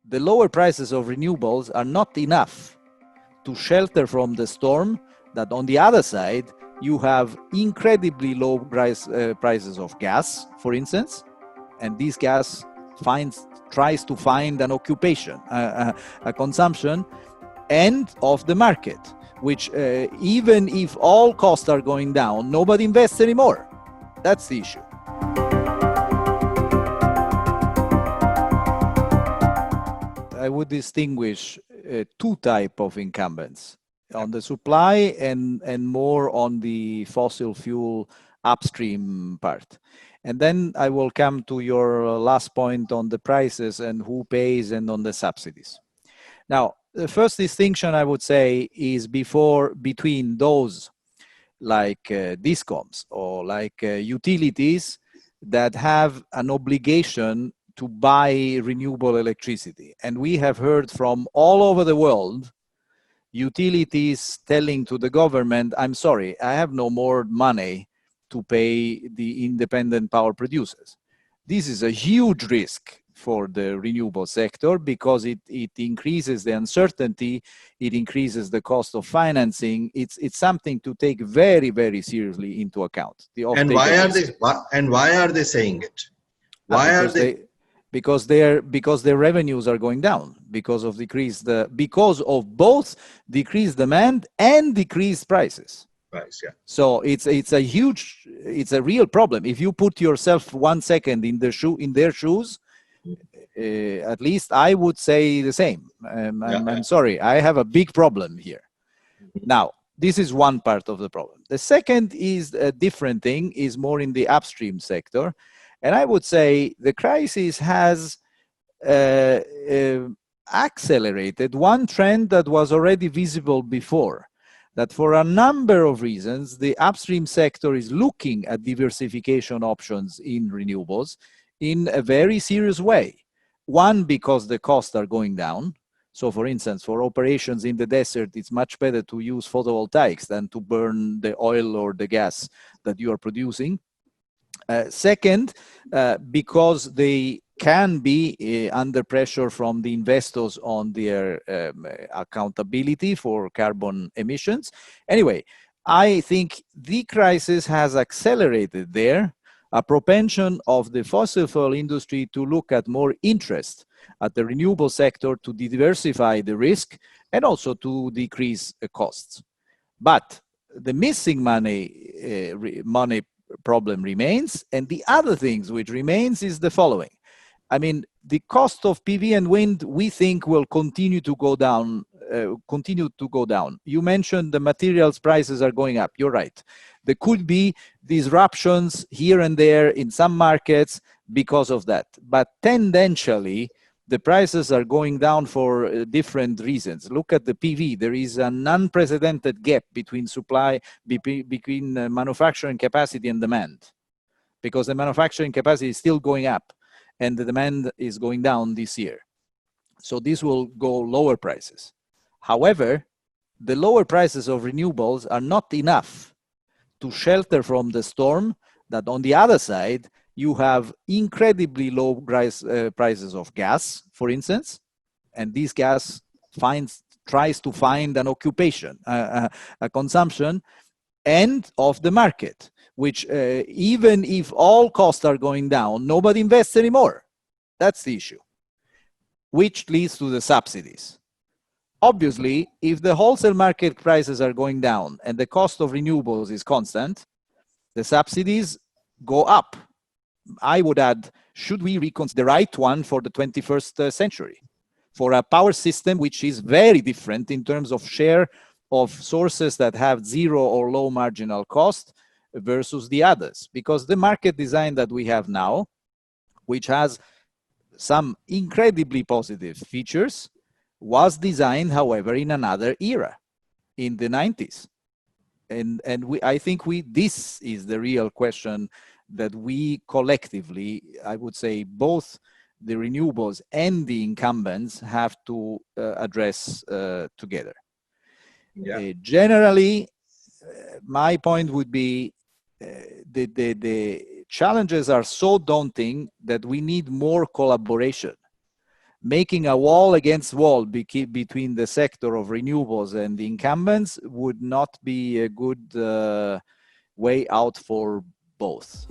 the lower prices of renewables are not enough to shelter from the storm that on the other side you have incredibly low prices of gas, for instance, and this gas tries to find an occupation, a consumption, and of the market, which even if all costs are going down, nobody invests anymore. That's the issue. I would distinguish two types of incumbents, on the supply and more on the fossil fuel upstream part. And then I will come to your last point on the prices and who pays and on the subsidies. Now, the first distinction I would say is between those like discoms or like utilities that have an obligation to buy renewable electricity. And we have heard from all over the world utilities telling to the government, I'm sorry, I have no more money to pay the independent power producers. This is a huge risk for the renewable sector because it increases the uncertainty, it increases the cost of financing. It's something to take very, very seriously into account. And why are they saying it? Why are they? Because their revenues are going down because of both decreased demand and decreased prices. Price, yeah. So it's a real problem. If you put yourself 1 second in their shoes, at least I would say the same. I'm sorry, I have a big problem here. Now, this is one part of the problem. The second is a different thing, is more in the upstream sector. And I would say the crisis has accelerated one trend that was already visible before, that for a number of reasons, the upstream sector is looking at diversification options in renewables in a very serious way. One, because the costs are going down. So for instance, for operations in the desert, it's much better to use photovoltaics than to burn the oil or the gas that you are producing. Second, because they can be under pressure from the investors on their accountability for carbon emissions. Anyway, I think the crisis has accelerated there a propension of the fossil fuel industry to look at more interest at the renewable sector to diversify the risk and also to decrease the costs. But the missing money problem remains, and the other things which remains is the following. I mean, the cost of PV and wind, we think, will continue to go down. You mentioned the materials prices are going up. You're right. There could be disruptions here and there in some markets because of that. But tendentially, the prices are going down for different reasons. Look at the PV. There is an unprecedented gap between manufacturing capacity and demand, because the manufacturing capacity is still going up and the demand is going down this year. So this will go lower prices. However, the lower prices of renewables are not enough to shelter from the storm that on the other side, you have incredibly low prices of gas, for instance, and this gas tries to find an occupation, a consumption, and of the market, which even if all costs are going down, nobody invests anymore. That's the issue, which leads to the subsidies. Obviously, if the wholesale market prices are going down and the cost of renewables is constant, the subsidies go up. I would add, should we reconsider the right one for the 21st century, for a power system which is very different in terms of share of sources that have zero or low marginal cost versus the others? Because the market design that we have now, which has some incredibly positive features, was designed, however, in another era, in the 90s. And I think this is the real question that we collectively, I would say, both the renewables and the incumbents have to address together. Yeah. Generally, my point would be the challenges are so daunting that we need more collaboration. making a wall against wall between the sector of renewables and the incumbents would not be a good way out for both.